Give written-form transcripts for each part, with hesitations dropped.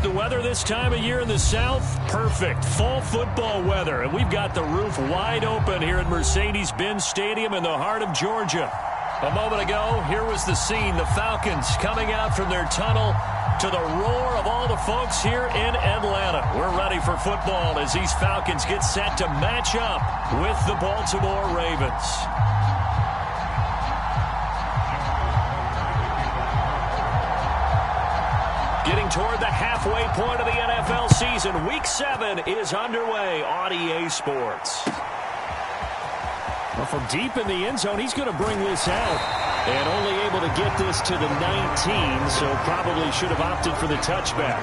The weather this time of year in the South, perfect. Fall football weather. And we've got the roof wide open here at Mercedes-Benz Stadium in the heart of Georgia. A moment ago, here was the scene. The Falcons coming out from their tunnel to the roar of all the folks here in Atlanta. We're ready for football as these Falcons get set to match up with the Baltimore Ravens. Getting toward the halfway point of the NFL season. Week 7 is underway on EA Sports. Well, from deep in the end zone, he's going to bring this out. And only able to get this to the 19, so probably should have opted for the touchback.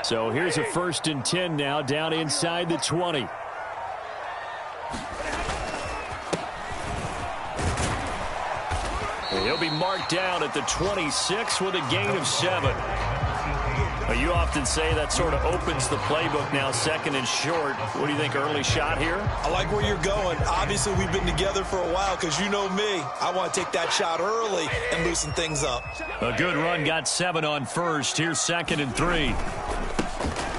So here's a 1st and 10 now, down inside the 20. And he'll be marked down at the 26 with a gain of 7. You often say that sort of opens the playbook now, 2nd and short. What do you think, early shot here? I like where you're going. Obviously, we've been together for a while because you know me. I want to take that shot early and loosen things up. A good run, got 7 on 1st. Here's 2nd and 3.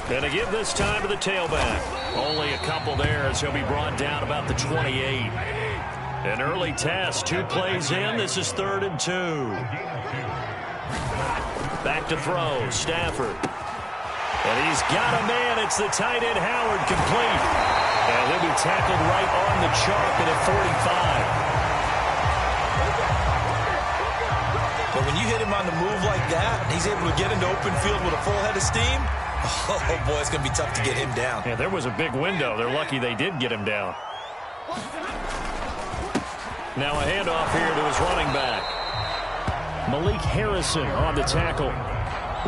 And to give this time to the tailback. Only a couple there as he'll be brought down about the 28. An early test, 2 plays in. This is 3rd and 2. Back to throw, Stafford. And he's got a man. It's the tight end, Howard, complete. And he'll be tackled right on the chalk at a 45. But when you hit him on the move like that, he's able to get into open field with a full head of steam. Oh, boy, it's going to be tough to get him down. Yeah, there was a big window. They're lucky they did get him down. Now a handoff here to his running back. Malik Harrison on the tackle.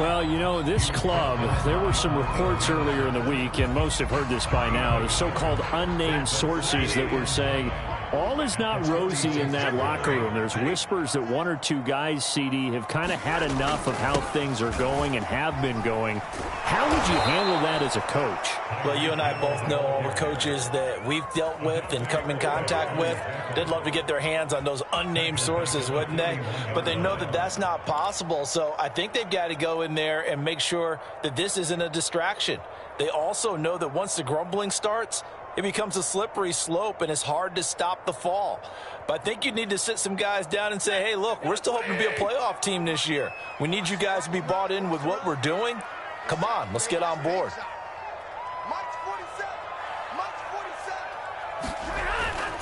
Well, you know, this club, there were some reports earlier in the week, and most have heard this by now, the so-called unnamed sources that were saying all is not rosy in that locker room. There's whispers that 1 or 2 guys, CD, have kind of had enough of how things are going and have been going. How would you handle that as a coach? Well, you and I both know all the coaches that we've dealt with and come in contact with. They'd love to get their hands on those unnamed sources, wouldn't they? But they know that that's not possible. So I think they've got to go in there and make sure that this isn't a distraction. They also know that once the grumbling starts, it becomes a slippery slope, and it's hard to stop the fall. But I think you need to sit some guys down and say, hey, look, we're still hoping to be a playoff team this year. We need you guys to be bought in with what we're doing. Come on, let's get on board.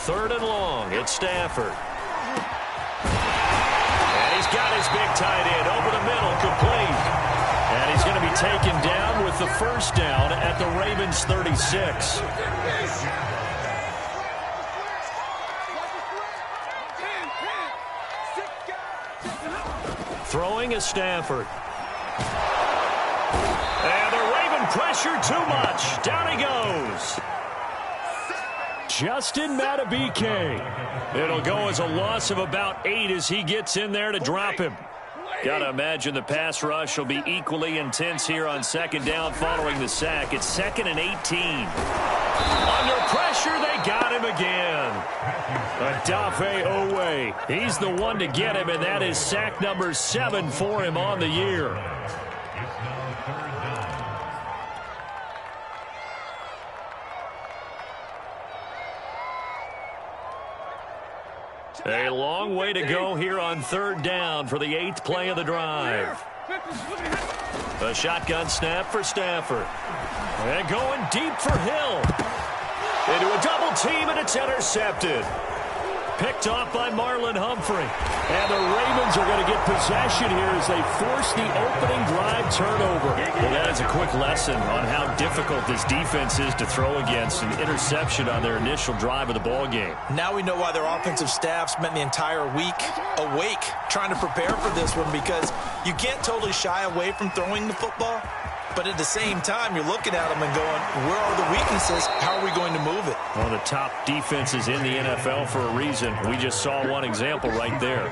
3rd and long. It's Stafford. And he's got his big tight end over the middle, complete. And he's going to be taken down with the 1st down at the Ravens' 36. Throwing is Stafford. And the Raven pressure too much. Down he goes. Justin Madubuike. It'll go as a loss of about 8 as he gets in there to drop him. Got to imagine the pass rush will be equally intense here on 2nd down following the sack. It's 2nd and 18. Under pressure, they got him again. Odafe Owe. He's the one to get him, and that is sack number 7 for him on the year. A long way to go here on 3rd down for the 8th play of the drive. A shotgun snap for Stafford. And going deep for Hill. Into a double team, and it's intercepted. picked off by Marlon Humphrey. And the Ravens are going to get possession here as they force the opening drive turnover. Well, that is a quick lesson on how difficult this defense is to throw against. An interception on their initial drive of the ball game. Now we know why their offensive staff spent the entire week awake trying to prepare for this one, because you can't totally shy away from throwing the football. But at the same time, you're looking at them and going, where are the weaknesses? How are we going to move it? One of the top defenses in the NFL for a reason. We just saw one example right there.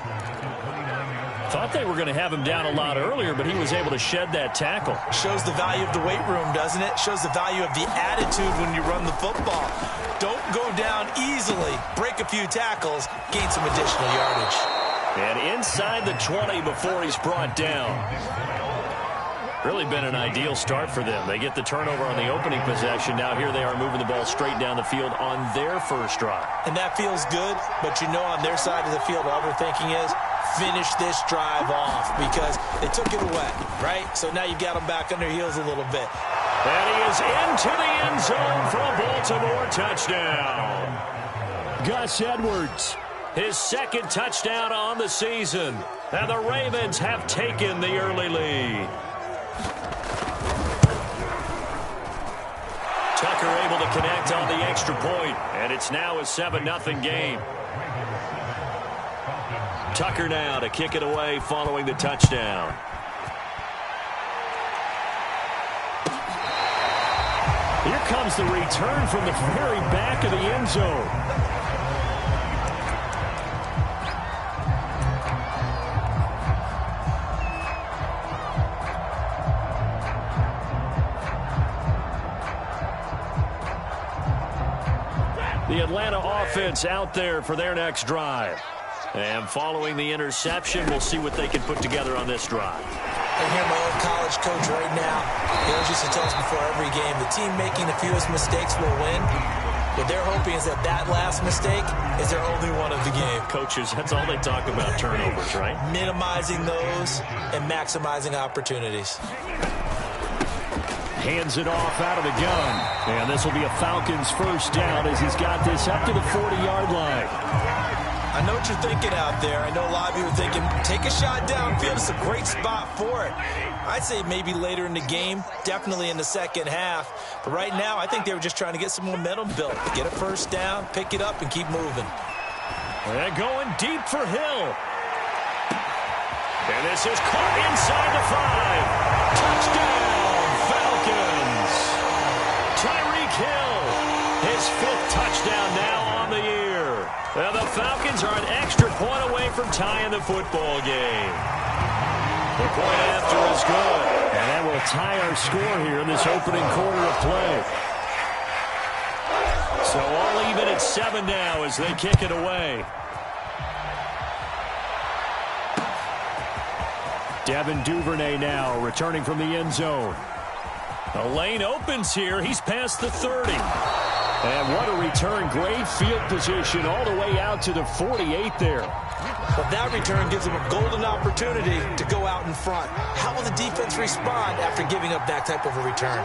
Thought they were going to have him down a lot earlier, but he was able to shed that tackle. Shows the value of the weight room, doesn't it? Shows the value of the attitude when you run the football. Don't go down easily. Break a few tackles. Gain some additional yardage. And inside the 20 before he's brought down. Really been an ideal start for them. They get the turnover on the opening possession. Now here they are moving the ball straight down the field on their first drive. And that feels good, but you know on their side of the field all they're thinking is finish this drive off, because they took it away, right? So now you got them back on their heels a little bit. And he is into the end zone for a Baltimore touchdown. Gus Edwards, his second touchdown on the season. And the Ravens have taken the early lead. Tucker able to connect on the extra point, and it's now a 7-0 game. Tucker now to kick it away following the touchdown. Here comes the return from the very back of the end zone. The Atlanta offense out there for their next drive. And following the interception, we'll see what they can put together on this drive. I hear my old college coach right now. He always used to tell us before every game, the team making the fewest mistakes will win. What they're hoping is that that last mistake is their only one of the game. Coaches, that's all they talk about, turnovers, right? Minimizing those and maximizing opportunities. Hands it off out of the gun. And this will be a Falcons first down as he's got this up to the 40-yard line. I know what you're thinking out there. I know a lot of you are thinking, take a shot downfield. It's a great spot for it. I'd say maybe later in the game, definitely in the second half. But right now, I think they were just trying to get some momentum built. Get a first down, pick it up, and keep moving. And going deep for Hill. And this is caught inside the 5. Touchdown, Falcons. Tyreek Hill, his 5th touchdown now on the year. Well, the Falcons are an extra point away from tying the football game. The point after is good. And that will tie our score here in this opening quarter of play. So all even at 7 now as they kick it away. Devin Duvernay now returning from the end zone. The lane opens here. He's past the 30. And what a return. Great field position all the way out to the 48 there. But that return gives them a golden opportunity to go out in front. How will the defense respond after giving up that type of a return?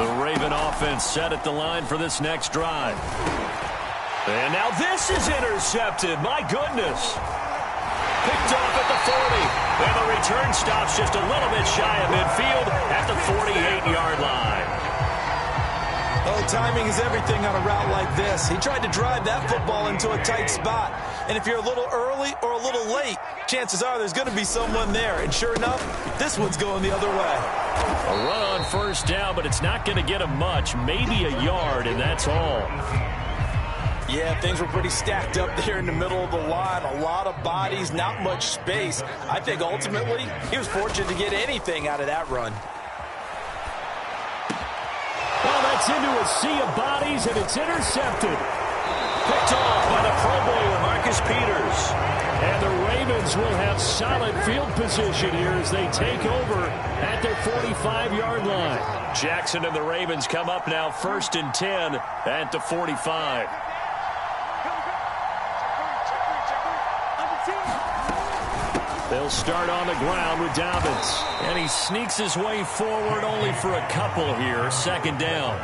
The Raven offense set at the line for this next drive. And now this is intercepted. My goodness. Picked off at the 40. And the return stops just a little bit shy of midfield at the 48-yard line. Oh, timing is everything on a route like this. He tried to drive that football into a tight spot. And if you're a little early or a little late, chances are there's going to be someone there. And sure enough, this one's going the other way. A run on first down, but it's not going to get him much. Maybe a yard, and that's all. Yeah, things were pretty stacked up there in the middle of the line. A lot of bodies, not much space. I think ultimately he was fortunate to get anything out of that run. Well, that's into a sea of bodies, and it's intercepted. Picked off by the Pro Bowler, Marcus Peters. And the Ravens will have solid field position here as they take over at their 45-yard line. Jackson and the Ravens come up now 1st and 10 at the 45. They'll start on the ground with Dobbins. And he sneaks his way forward only for a couple here. 2nd down.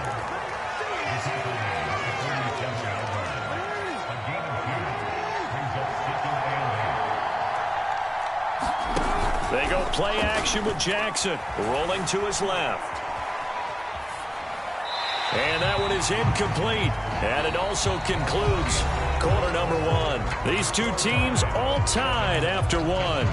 They go play action with Jackson, rolling to his left. And that one is incomplete. And it also concludes quarter number one. These two teams all tied after one.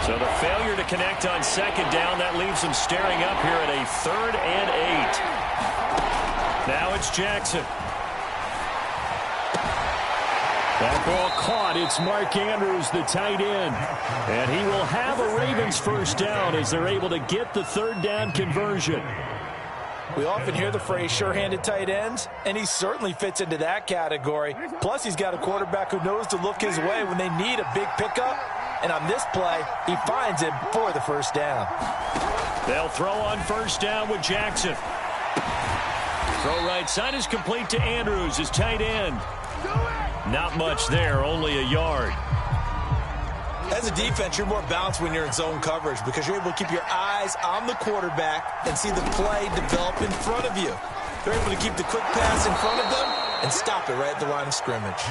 So the failure to connect on second down, that leaves them staring up here at a 3rd and 8. Now it's Jackson. That ball caught. It's Mark Andrews, the tight end. And he will have a Ravens first down as they're able to get the 3rd down conversion. We often hear the phrase sure-handed tight ends, and he certainly fits into that category. Plus, he's got a quarterback who knows to look his way when they need a big pickup. And on this play, he finds him for the first down. They'll throw on first down with Jackson. Throw right side is complete to Andrews, his tight end. Not much there, only a yard. As a defense, you're more balanced when you're in zone coverage because you're able to keep your eyes on the quarterback and see the play develop in front of you. They're able to keep the quick pass in front of them and stop it right at the line of scrimmage.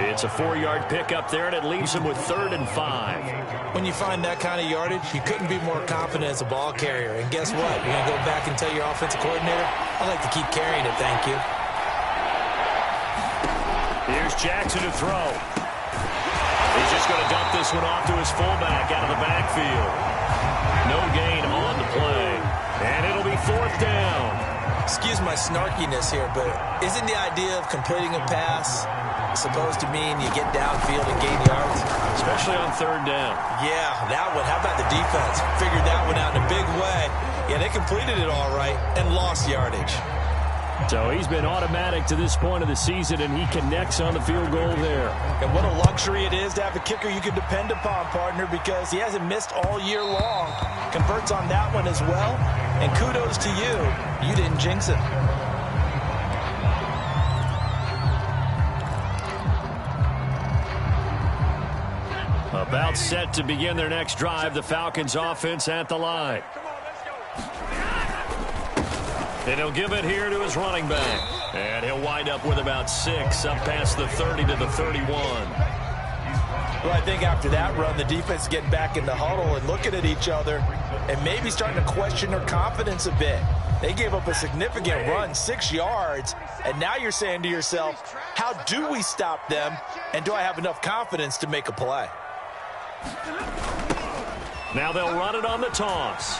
It's a 4-yard pickup there, and it leaves them with 3rd and 5. When you find that kind of yardage, you couldn't be more confident as a ball carrier. And guess what? You're going to go back and tell your offensive coordinator, I'd like to keep carrying it, thank you. Here's Jackson to throw. He's just going to dump this one off to his fullback out of the backfield. No gain on the play. And it'll be 4th down. Excuse my snarkiness here, but isn't the idea of completing a pass supposed to mean you get downfield and gain yards? Especially on 3rd down. Yeah, that one. How about the defense? Figured that one out in a big way. Yeah, they completed it all right and lost yardage. So he's been automatic to this point of the season, and he connects on the field goal there. And what a luxury it is to have a kicker you can depend upon, partner, because he hasn't missed all year long. Converts on that one as well. And kudos to you. You didn't jinx it. About set to begin their next drive, the Falcons offense at the line. And he'll give it here to his running back. And he'll wind up with about 6, up past the 30 to the 31. Well, I think after that run, the defense getting back in the huddle and looking at each other and maybe starting to question their confidence a bit. They gave up a significant run, 6 yards, and now you're saying to yourself, how do we stop them, and do I have enough confidence to make a play? Now they'll run it on the toss.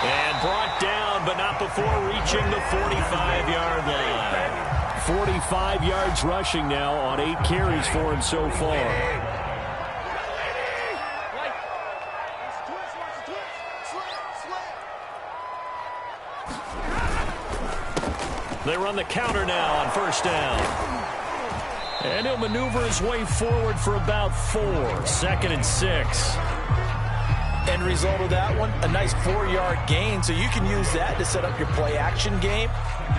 And brought down, but not before reaching the 45-yard line. 45 yards rushing now on 8 carries for him so far. They run the counter now on first down. And he'll maneuver his way forward for about 4. 2nd and 6. End result of that one, a nice 4-yard gain. So you can use that to set up your play-action game,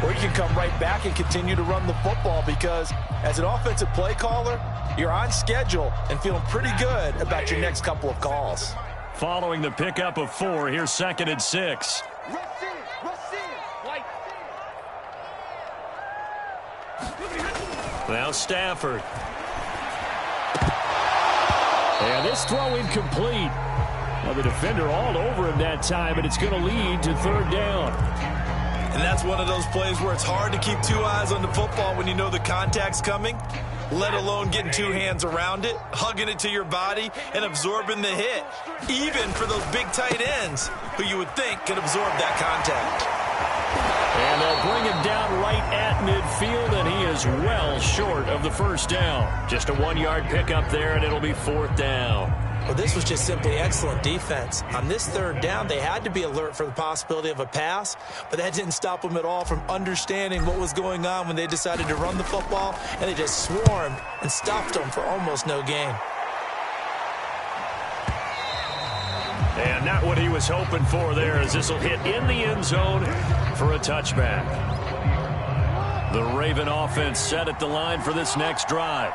or you can come right back and continue to run the football because as an offensive play caller, you're on schedule and feeling pretty good about your next couple of calls. Following the pickup of 4, here's 2nd and 6. Now Stafford. And this throw incomplete. Well, the defender all over him that time, and it's going to lead to 3rd down. And that's one of those plays where it's hard to keep 2 eyes on the football when you know the contact's coming, let alone getting 2 hands around it, hugging it to your body, and absorbing the hit, even for those big tight ends who you would think could absorb that contact. And they'll bring him down right at midfield, and he is well short of the first down. Just a 1-yard pickup there, and it'll be 4th down. Well, this was just simply excellent defense. On this 3rd down, they had to be alert for the possibility of a pass, but that didn't stop them at all from understanding what was going on when they decided to run the football, and they just swarmed and stopped them for almost no gain. And not what he was hoping for there, as this will hit in the end zone for a touchback. The Raven offense set at the line for this next drive.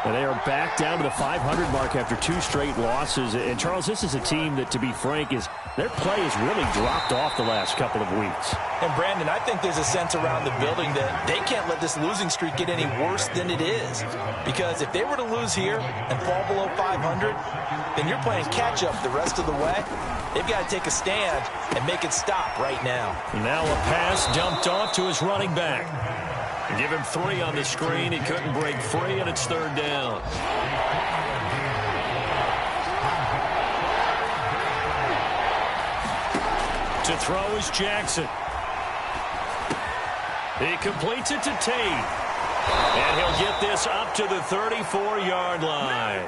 And they are back down to the 500 mark after 2 straight losses. And, Charles, this is a team that, to be frank, their play has really dropped off the last couple of weeks. And, Brandon, I think there's a sense around the building that they can't let this losing streak get any worse than it is. Because if they were to lose here and fall below 500, then you're playing catch-up the rest of the way. They've got to take a stand and make it stop right now. And now a pass dumped off to his running back. Give him 3 on the screen. He couldn't break free, and it's 3rd down. To throw is Jackson. He completes it to Tate. And he'll get this up to the 34-yard line.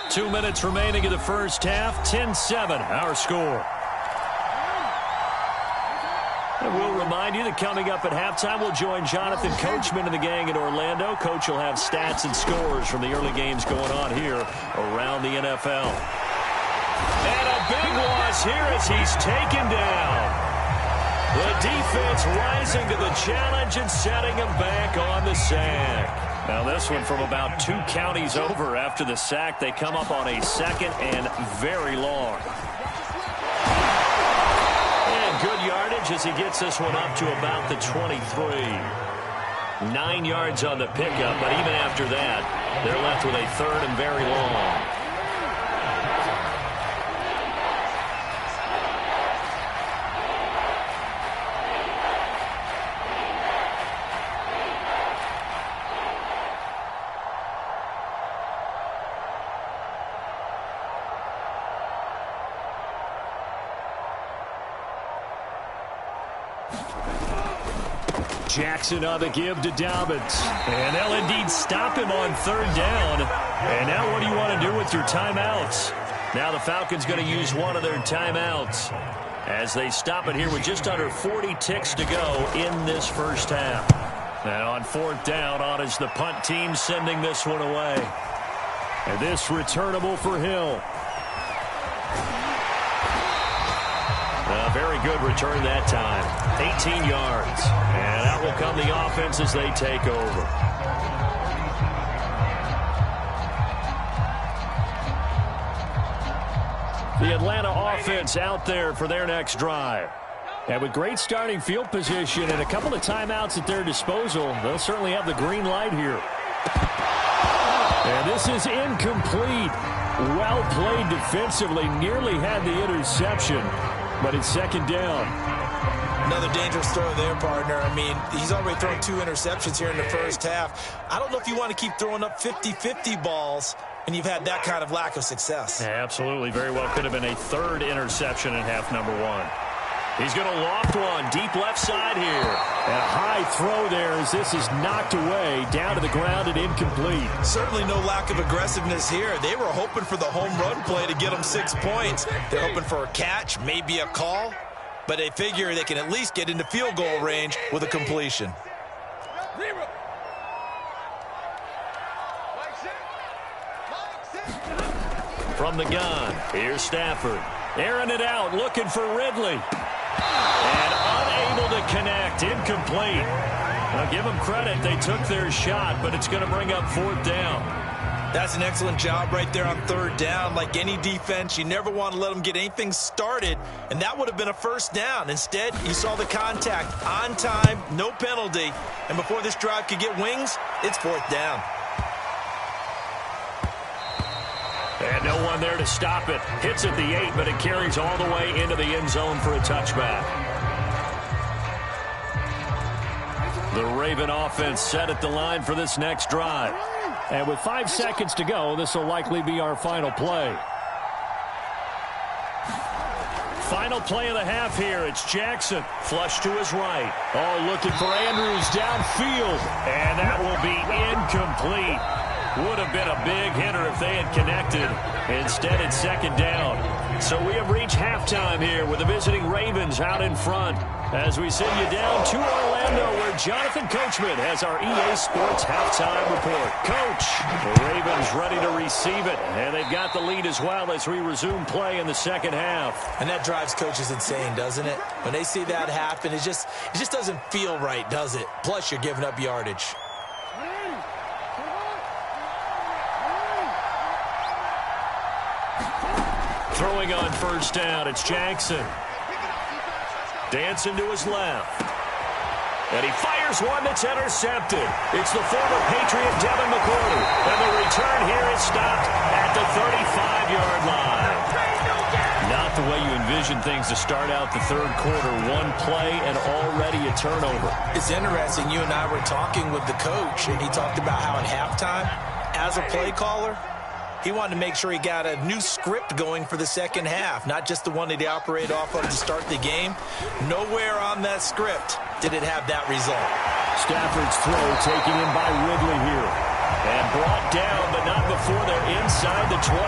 Two minutes remaining in the first half. 10-7, our score. And we'll remind you that coming up at halftime, we'll join Jonathan Coachman and the gang in Orlando. Coach will have stats and scores from the early games going on here around the NFL. And a big loss here as he's taken down. The defense rising to the challenge and setting him back on the sack. Now this one from about 2 counties over after the sack. They come up on a 2nd and very long. And good yardage as he gets this one up to about the 23. 9 yards on the pickup, but even after that, they're left with a 3rd and very long. Jackson on the give to Dobbins. And they'll indeed stop him on 3rd down. And now what do you want to do with your timeouts? Now the Falcons going to use one of their timeouts as they stop it here with just under 40 ticks to go in this first half. And on 4th down, on is the punt team sending this one away. And this returnable for Hill. A very good return that time. 18 yards. And out will come the offense as they take over. The Atlanta offense out there for their next drive. And with great starting field position and a couple of timeouts at their disposal, they'll certainly have the green light here. And this is incomplete. Well played defensively. Nearly had the interception. But it's 2nd down. Another dangerous throw there, partner. I mean, he's already thrown 2 interceptions here in the first half. I don't know if you want to keep throwing up 50-50 balls, and you've had that kind of lack of success. Yeah, absolutely. Very well could have been a 3rd interception in half number 1. He's going to loft one deep left side here. And a high throw there as this is knocked away down to the ground and incomplete. Certainly no lack of aggressiveness here. They were hoping for the home run play to get them 6 points. They're hoping for a catch, maybe a call, but they figure they can at least get into field goal range with a completion. From the gun, here's Stafford. Airing it out, looking for Ridley. And unable to connect, incomplete. Now give them credit, they took their shot, but it's going to bring up 4th down. That's an excellent job right there on 3rd down. Like any defense, you never want to let them get anything started, and that would have been a 1st down. Instead, you saw the contact on time, no penalty, and before this drive could get wings, it's 4th down. And no one there to stop it. Hits at the 8, but it carries all the way into the end zone for a touchback. The Raven offense set at the line for this next drive. And with 5 seconds to go, this will likely be our final play. Final play of the half here. It's Jackson. Flush to his right. Oh, looking for Andrews downfield. And that will be incomplete. Would have been a big hitter if they had connected. Instead, it's 2nd down. So we have reached halftime here with the visiting Ravens out in front as we send you down to Orlando where Jonathan Coachman has our EA Sports halftime report. Coach, the Ravens ready to receive it, and they've got the lead as well as we resume play in the second half. And that drives coaches insane, doesn't it? When they see that happen, it just doesn't feel right, does it? Plus, you're giving up yardage. Throwing on first down, it's Jackson. Dancing to his left. And he fires one that's intercepted. It's the former Patriot Devin McCourty. And the return here is stopped at the 35-yard line. Not the way you envision things to start out the third quarter. One play and already a turnover. It's interesting. You and I were talking with the coach, and he talked about how at halftime, as a play caller, he wanted to make sure he got a new script going for the second half, not just the one that he operated off of to start the game. Nowhere on that script did it have that result. Stafford's throw taken in by Ridley here. And brought down, but not before they're inside the 25.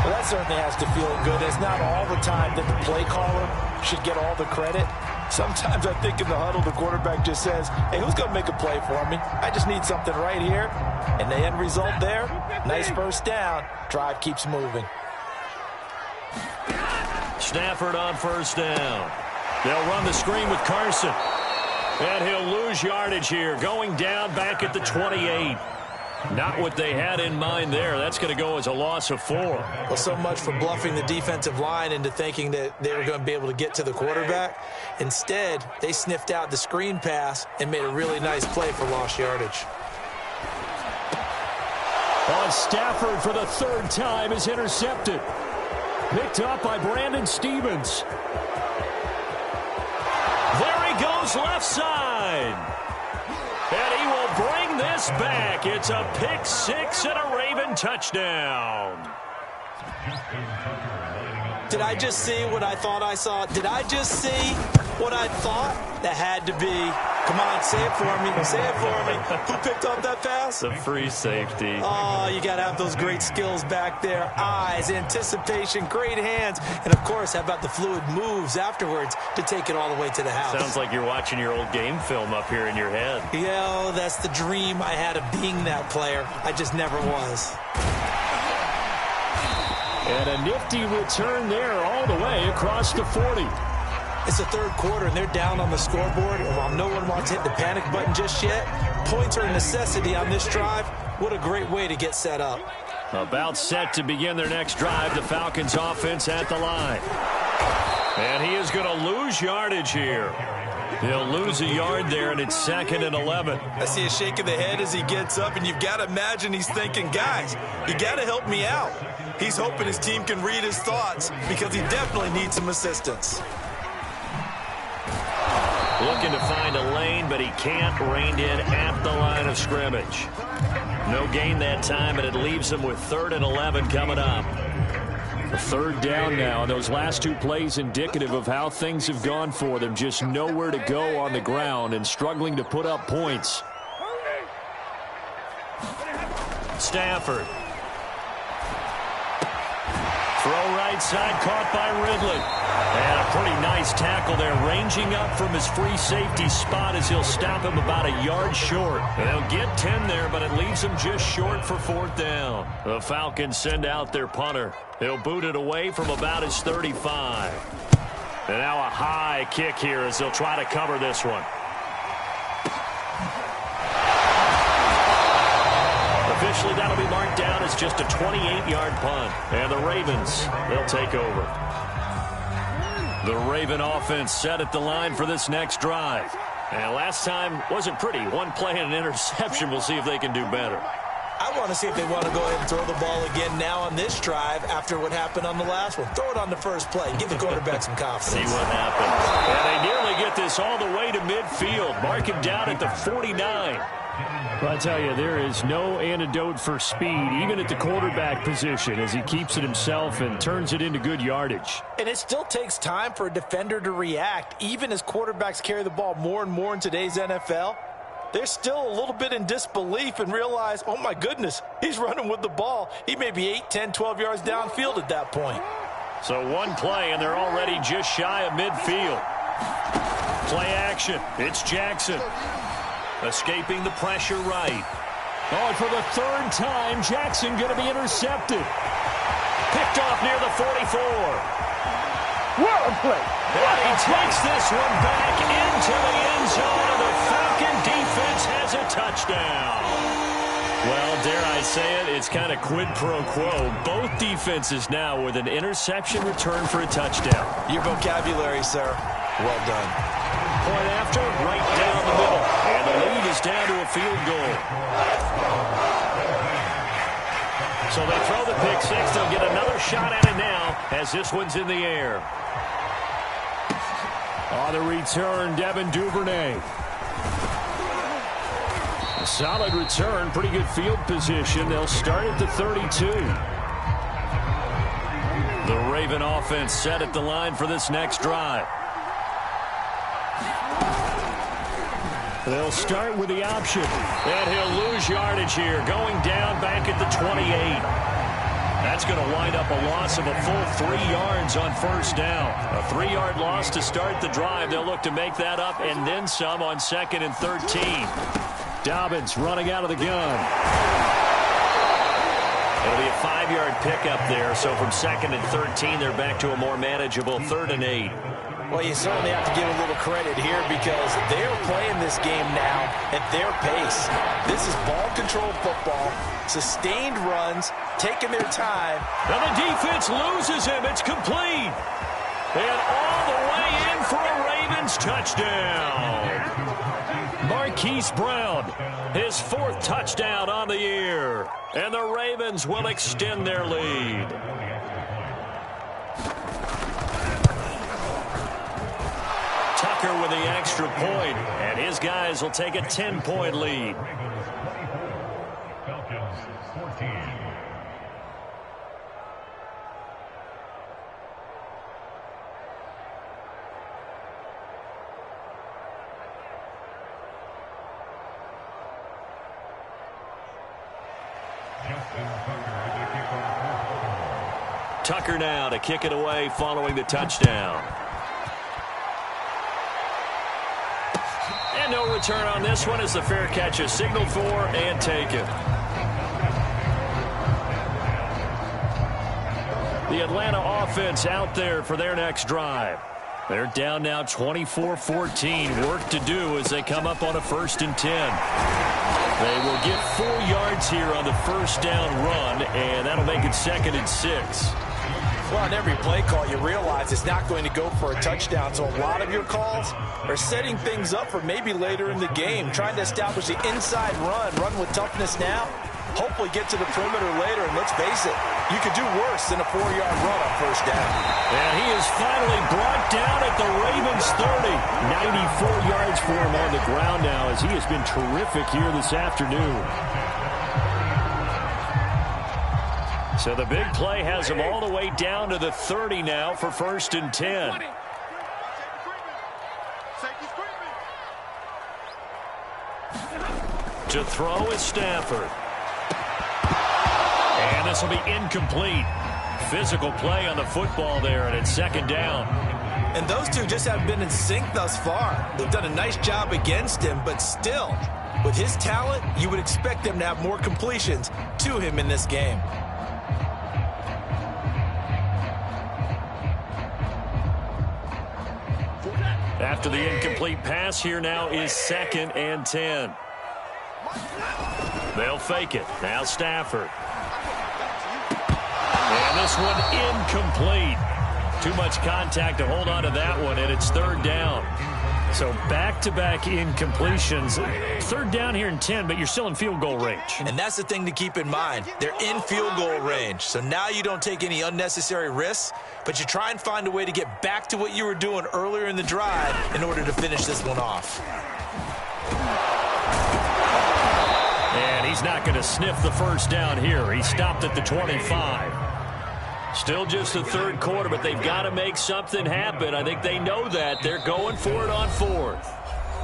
Well, that certainly has to feel good. It's not all the time that the play caller should get all the credit. Sometimes I think in the huddle, the quarterback just says, hey, who's going to make a play for me? I just need something right here. And the end result there, nice first down. Drive keeps moving. Stafford on first down. They'll run the screen with Carson. And he'll lose yardage here, going down back at the 28. Not what they had in mind there. That's going to go as a loss of 4. Well, so much for bluffing the defensive line into thinking that they were going to be able to get to the quarterback. Instead, they sniffed out the screen pass and made a really nice play for lost yardage. On Stafford for the third time is intercepted. Picked up by Brandon Stevens. There he goes left side. And he will bring this back. It's a pick six and a Raven touchdown. Did I just see what I thought I saw? Did I just see what I thought? That had to be. Come on, say it for me. Say it for me. Who picked up that pass? The free safety. Oh, you got to have those great skills back there. Eyes, anticipation, great hands. And, of course, how about the fluid moves afterwards to take it all the way to the house? Sounds like you're watching your old game film up here in your head. Yeah, that's the dream I had of being that player. I just never was. And a nifty return there all the way across the 40. It's the third quarter, and they're down on the scoreboard. And while no one wants to hit the panic button just yet, points are a necessity on this drive. What a great way to get set up. About set to begin their next drive, the Falcons offense at the line. And he is going to lose yardage here. He'll lose a yard there, and it's 2nd and 11. I see a shake of the head as he gets up, and you've got to imagine he's thinking, guys, you got to help me out. He's hoping his team can read his thoughts because he definitely needs some assistance. Looking to find a lane, but he can't. Reined in at the line of scrimmage. No gain that time, and it leaves him with 3rd and 11 coming up. A third down now. Those last two plays indicative of how things have gone for them. Just nowhere to go on the ground and struggling to put up points. Stafford. Throw right side, caught by Ridley. And a pretty nice tackle there, ranging up from his free safety spot as he'll stop him about a yard short. And they'll get 10 there, but it leaves him just short for 4th down. The Falcons send out their punter. He'll boot it away from about his 35. And now a high kick here as they'll try to cover this one. Officially, that'll be marked down as just a 28-yard punt. And the Ravens, they'll take over. The Raven offense set at the line for this next drive. And last time wasn't pretty. One play and an interception. We'll see if they can do better. I want to see if they want to go ahead and throw the ball again now on this drive after what happened on the last one. Throw it on the first play. Give the quarterback some confidence. See what happens. And they nearly get this all the way to midfield. Mark him down at the 49. Well, I tell you, there is no antidote for speed, even at the quarterback position, as he keeps it himself and turns it into good yardage. And it still takes time for a defender to react, even as quarterbacks carry the ball more and more in today's NFL. they're still a little bit in disbelief and realize, oh my goodness, he's running with the ball. He may be 8, 10, 12 yards downfield at that point. So one play, and they're already just shy of midfield. Play action. It's Jackson. Escaping the pressure right. Oh, and for the third time, Jackson going to be intercepted. Picked off near the 44. What a play. And he takes this one back into the end zone, and the Falcon defense has a touchdown. Well, dare I say it, it's kind of quid pro quo. Both defenses now with an interception return for a touchdown. Your vocabulary, sir. Well done. Point after, right down the middle. And the lead is down to a field goal. So they throw the pick six. They'll get another shot at it now as this one's in the air. On the return, Devin Duvernay. A solid return, pretty good field position. They'll start at the 32. The Raven offense set at the line for this next drive. They'll start with the option. And he'll lose yardage here, going down back at the 28. That's going to wind up a loss of a full 3 yards on first down. A 3-yard loss to start the drive. They'll look to make that up and then some on 2nd and 13. Dobbins running out of the gun. It'll be a 5-yard pickup there. So from 2nd and 13, they're back to a more manageable 3rd and 8. Well, you certainly have to give a little credit here because they're playing this game now at their pace. This is ball control football, sustained runs, taking their time. Now the defense loses him. It's complete. And all the way in for a Ravens touchdown. Marquise Brown, his 4th touchdown on the year. And the Ravens will extend their lead. Tucker with the extra point, and his guys will take a 10-point lead. Falcons 14. Tucker now to kick it away following the touchdown. And no return on this one as the fair catch is signaled for and taken. The Atlanta offense out there for their next drive. They're down now 24-14. Work to do as they come up on a 1st and 10. They will get 4 yards here on the first down run, and that'll make it 2nd and 6. Well, on every play call, you realize it's not going to go for a touchdown. So a lot of your calls are setting things up for maybe later in the game, trying to establish the inside run with toughness now, hopefully get to the perimeter later. And let's face it, you could do worse than a 4-yard run on first down. And he is finally brought down at the Ravens 30. 94 yards for him on the ground now as he has been terrific here this afternoon. So the big play has him all the way down to the 30 now for 1st and 10. To throw is Stafford. And this will be incomplete. Physical play on the football there, and it's 2nd down. And those two just haven't been in sync thus far. They've done a nice job against him, but still, with his talent, you would expect them to have more completions to him in this game. After the incomplete pass, here now is 2nd and 10. They'll fake it. Now Stafford. And this one incomplete. Too much contact to hold on to that one, and it's 3rd down. So back-to-back incompletions. 3rd down here in 10, but you're still in field goal range. And that's the thing to keep in mind. They're in field goal range. So now you don't take any unnecessary risks, but you try and find a way to get back to what you were doing earlier in the drive in order to finish this one off. And he's not going to sniff the first down here. He stopped at the 25. Still just the 3rd quarter, but they've got to make something happen. I think they know that. They're going for it on 4th.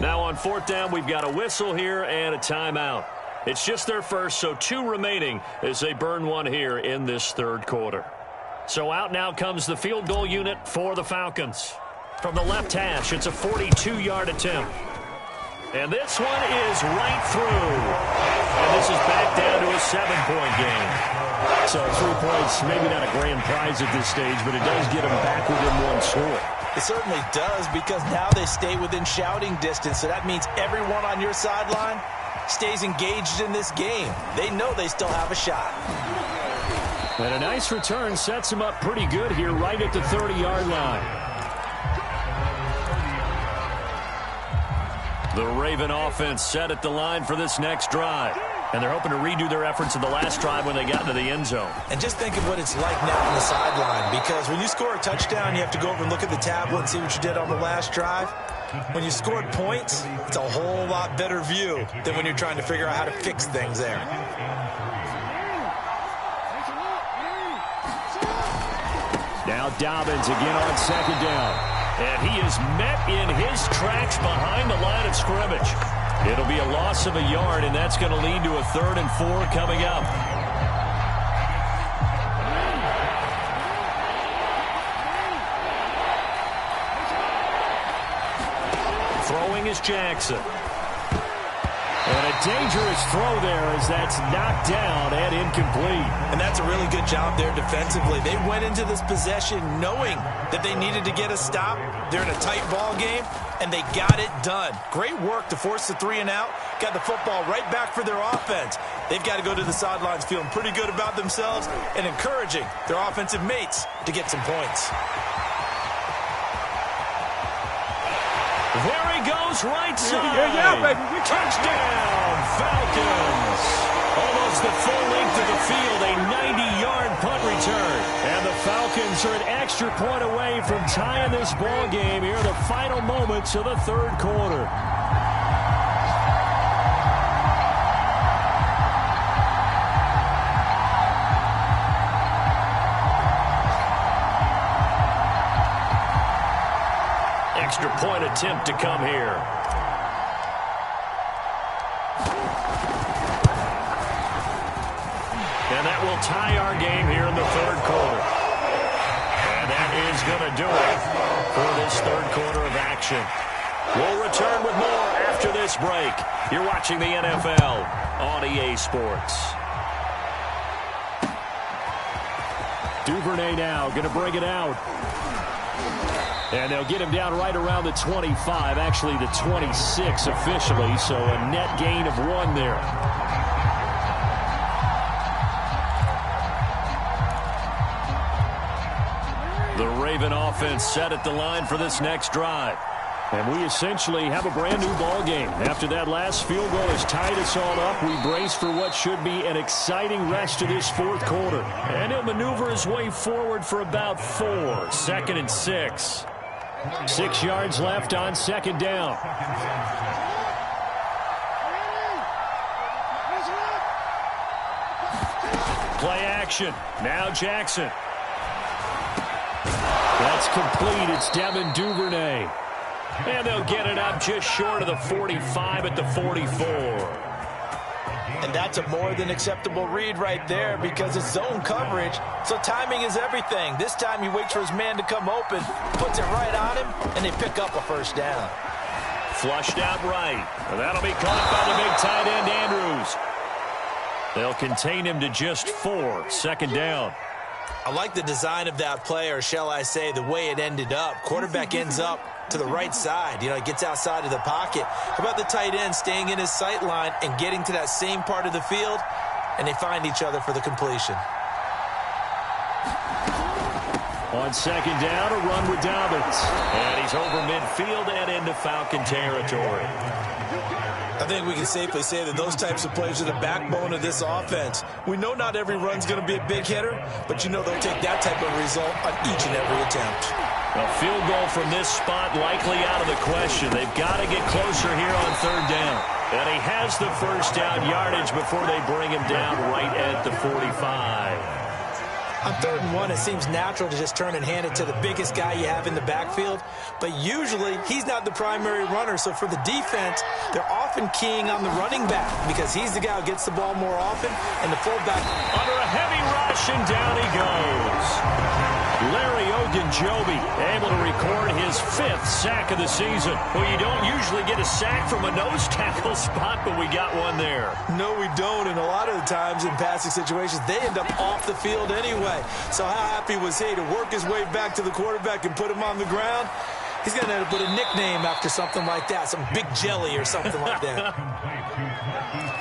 Now on 4th down, we've got a whistle here and a timeout. It's just their first, so 2 remaining as they burn one here in this 3rd quarter. So out now comes the field goal unit for the Falcons. From the left hash, it's a 42-yard attempt. And this one is right through. And this is back down to a 7-point game. So 3 points, maybe not a grand prize at this stage, but it does get them back within 1 score. It certainly does, because now they stay within shouting distance. So that means everyone on your sideline stays engaged in this game. They know they still have a shot. And a nice return sets them up pretty good here right at the 30-yard line. The Raven offense set at the line for this next drive. And they're hoping to redo their efforts in the last drive when they got into the end zone. And just think of what it's like now on the sideline, because when you score a touchdown, you have to go over and look at the tablet and see what you did on the last drive. When you scored points, it's a whole lot better view than when you're trying to figure out how to fix things there. Now Dobbins again on 2nd down. And he is met in his tracks behind the line of scrimmage. It'll be a loss of a yard, and that's going to lead to a 3rd and 4 coming up. Throwing is Jackson. And a dangerous throw there as that's knocked down and incomplete. And that's a really good job there defensively. They went into this possession knowing that they needed to get a stop. They're in a tight ball game, and they got it done. Great work to force the 3 and out. Got the football right back for their offense. They've got to go to the sidelines feeling pretty good about themselves and encouraging their offensive mates to get some points. There he goes, right side. Yeah, baby. Touchdown, Falcons. Almost the full length of the field, a 90-yard punt return. And the Falcons are an extra point away from tying this ball game here in the final moments of the 3rd quarter. Extra point attempt to come here. And that will tie our game here in the 3rd quarter. And that is going to do it for this 3rd quarter of action. We'll return with more after this break. You're watching the NFL on EA Sports. Duvernay now going to bring it out. And they'll get him down right around the 25, actually the 26 officially, so a net gain of 1 there. The Raven offense set at the line for this next drive. And we essentially have a brand new ball game. After that last field goal has tied us all up, we brace for what should be an exciting rest of this 4th quarter. And he'll maneuver his way forward for about 4, 2nd and 6. 6 yards left on 2nd down. Play action. Now Jackson. That's complete. It's Devin Duvernay. And they'll get it up just short of the 45 at the 44. And that's a more than acceptable read right there, because it's zone coverage, so timing is everything. This time he waits for his man to come open, puts it right on him, and they pick up a 1st down. Flushed out right. And that'll be caught by the big tight end, Andrews. They'll contain him to just 4, 2nd down. I like the design of that play, or shall I say the way it ended up. Quarterback ends up to the right side. You know, he gets outside of the pocket. How about the tight end staying in his sight line and getting to that same part of the field, and they find each other for the completion. On 2nd down, a run with Dobbins. And he's over midfield and into Falcon territory. I think we can safely say that those types of plays are the backbone of this offense. We know not every run's going to be a big hitter, but you know they'll take that type of result on each and every attempt. A field goal from this spot likely out of the question. They've got to get closer here on 3rd down. And he has the 1st down yardage before they bring him down right at the 45. On 3rd and 1, it seems natural to just turn and hand it to the biggest guy you have in the backfield. But usually, he's not the primary runner. So for the defense, they're often keying on the running back because he's the guy who gets the ball more often. And the fullback under a heavy rush, and down he goes. Larry Ogunjobi able to record his 5th sack of the season. Well, you don't usually get a sack from a nose tackle spot, but we got one there. No, we don't. And a lot of the times in passing situations, they end up off the field anyway. So how happy was he to work his way back to the quarterback and put him on the ground? He's going to end up with a nickname after something like that, some Big Jelly or something like that.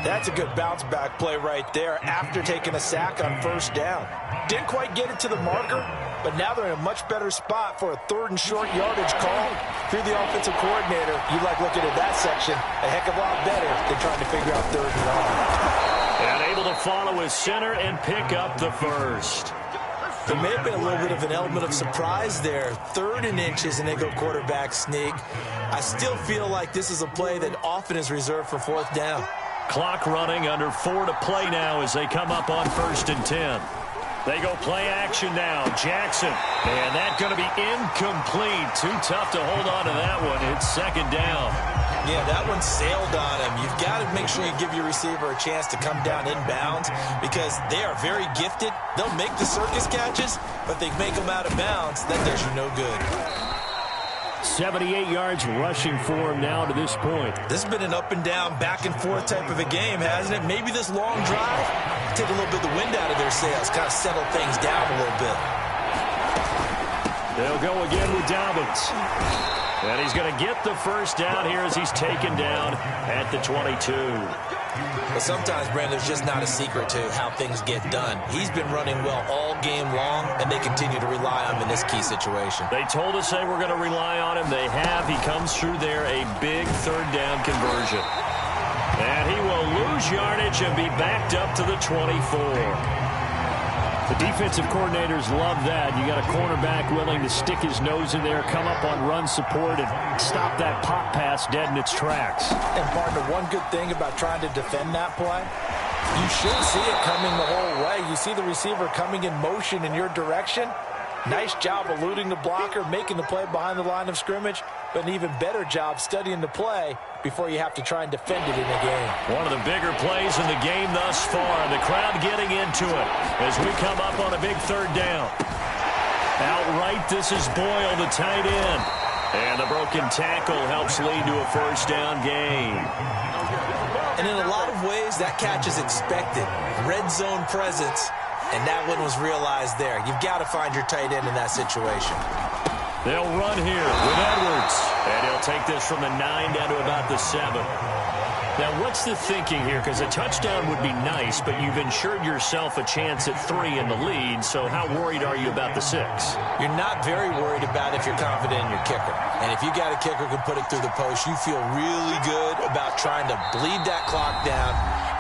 That's a good bounce-back play right there after taking a sack on 1st down. Didn't quite get it to the marker, but now they're in a much better spot for a 3rd and short yardage call. Through the offensive coordinator, you like looking at that section a heck of a lot better than trying to figure out 3rd and long. And able to follow his center and pick up the 1st. There may have been a little bit of an element of surprise there. 3rd and inches, and they go quarterback sneak. I still feel like this is a play that often is reserved for 4th down. Clock running, under 4 to play now as they come up on 1st and 10. They go play action now. Jackson. And that's going to be incomplete. Too tough to hold on to that one. It's 2nd down. Yeah, that one sailed on him. You've got to make sure you give your receiver a chance to come down inbounds because they are very gifted. They'll make the circus catches, but they make them out of bounds. That does you no good. 78 yards rushing for him now to this point. This has been an up and down, back and forth type of a game, hasn't it? Maybe this long drive take a little bit of the wind out of their sails, kind of settle things down a little bit. They'll go again with Dobbins. And he's going to get the 1st down here as he's taken down at the 22. But sometimes, Brandon, there's just not a secret to how things get done. He's been running well all game long, and they continue to rely on him in this key situation. They told us they were going to rely on him. They have. He comes through there, a big 3rd down conversion. And he will lose yardage and be backed up to the 24. The defensive coordinators love that. You got a cornerback willing to stick his nose in there, come up on run support, and stop that pop pass dead in its tracks. And partner, one good thing about trying to defend that play, you should see it coming the whole way. You see the receiver coming in motion in your direction. Nice job eluding the blocker, making the play behind the line of scrimmage, but an even better job studying the play before you have to try and defend it in a game. One of the bigger plays in the game thus far. The crowd getting into it as we come up on a big 3rd down. Outright, this is Boyle, the tight end. And the broken tackle helps lead to a 1st down gain. And in a lot of ways, that catch is expected. Red zone presence. And that one was realized there. You've got to find your tight end in that situation. They'll run here with Edwards. And he'll take this from the 9 down to about the 7. Now, what's the thinking here? Because a touchdown would be nice, but you've ensured yourself a chance at 3 in the lead. So how worried are you about the 6? You're not very worried about if you're confident in your kicker. And if you got a kicker who can put it through the post, you feel really good about trying to bleed that clock down.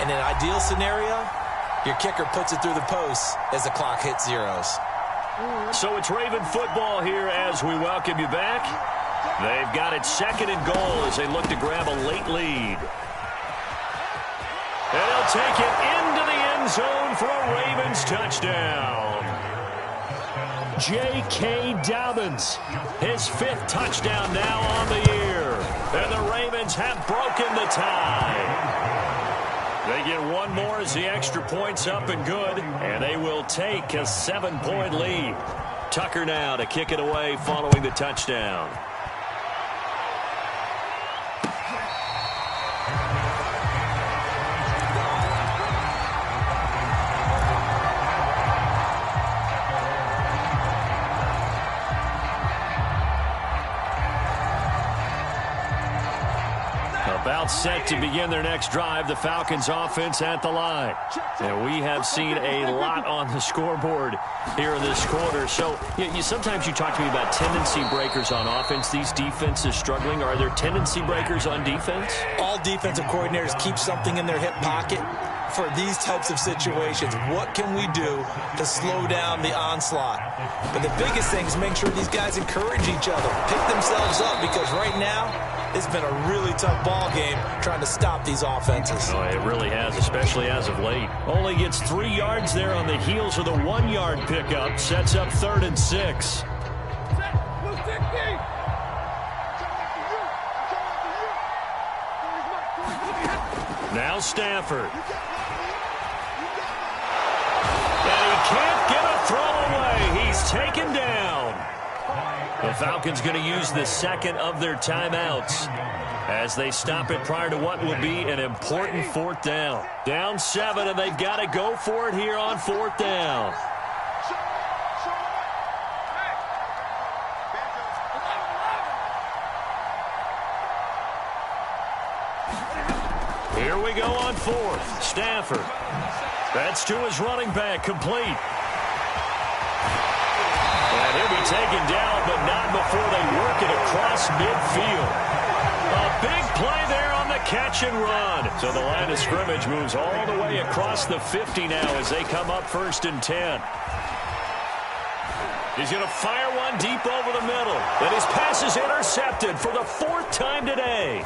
In an ideal scenario, your kicker puts it through the post as the clock hits zeros. So it's Raven football here as we welcome you back. They've got it 2nd and goal as they look to grab a late lead. And they'll take it into the end zone for a Ravens touchdown. J.K. Dobbins, his 5th touchdown now on the year. And the Ravens have broken the tie. They get one more as the extra point's up and good, and they will take a 7-point lead. Tucker now to kick it away following the touchdown. About set to begin their next drive, the Falcons offense at the line. And we have seen a lot on the scoreboard here in this quarter. So sometimes you talk to me about tendency breakers on offense. These defenses struggling. Are there tendency breakers on defense? All defensive coordinators keep something in their hip pocket for these types of situations. What can we do to slow down the onslaught? But the biggest thing is make sure these guys encourage each other, pick themselves up, because right now it's been a really tough ball game trying to stop these offenses. Oh, it really has, especially as of late. Only gets 3 yards there on the heels of the 1-yard pickup. Sets up 3rd and 6. Now Stafford. And he can't get a throw away. He's taken down. The Falcons going to use the second of their timeouts as they stop it prior to what will be an important 4th down. Down 7, and they've got to go for it here on 4th down. Here we go on 4th. Stafford. That's to his running back, complete. And he'll be taken down, but not before they work it across midfield. A big play there on the catch and run. So the line of scrimmage moves all the way across the 50 now as they come up 1st and 10. He's going to fire one deep over the middle. And his pass is intercepted for the 4th time today.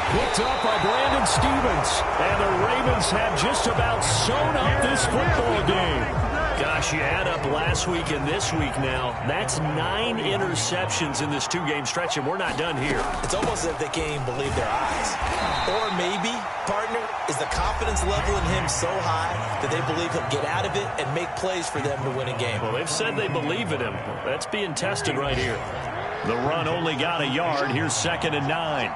Picked up by Brandon Stevens. And the Ravens have just about sewn up this football game. Gosh, you add up last week and this week now. That's 9 interceptions in this 2-game stretch, and we're not done here. It's almost as if they can't even believe their eyes. Or maybe, partner, is the confidence level in him so high that they believe he'll get out of it and make plays for them to win a game. Well, they've said they believe in him. That's being tested right here. The run only got a yard. Here's 2nd and 9.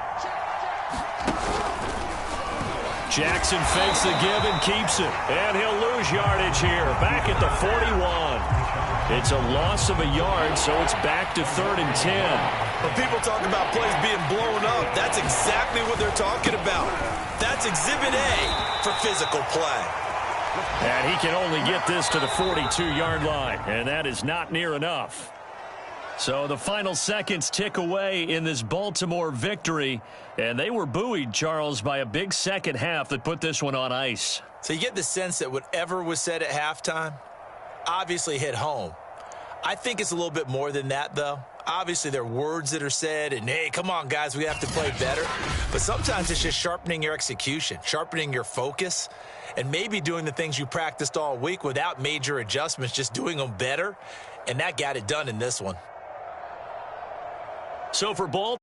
Jackson fakes the give and keeps it. And he'll lose yardage here. Back at the 41. It's a loss of a yard, so it's back to 3rd and 10. When people talk about plays being blown up, that's exactly what they're talking about. That's Exhibit A for physical play. And he can only get this to the 42-yard line, and that is not near enough. So the final seconds tick away in this Baltimore victory, and they were buoyed, Charles, by a big second half that put this one on ice. So you get the sense that whatever was said at halftime obviously hit home. I think it's a little bit more than that, though. Obviously, there are words that are said, and, hey, come on, guys, we have to play better. But sometimes it's just sharpening your execution, sharpening your focus, and maybe doing the things you practiced all week without major adjustments, just doing them better, and that got it done in this one. So for Baltimore,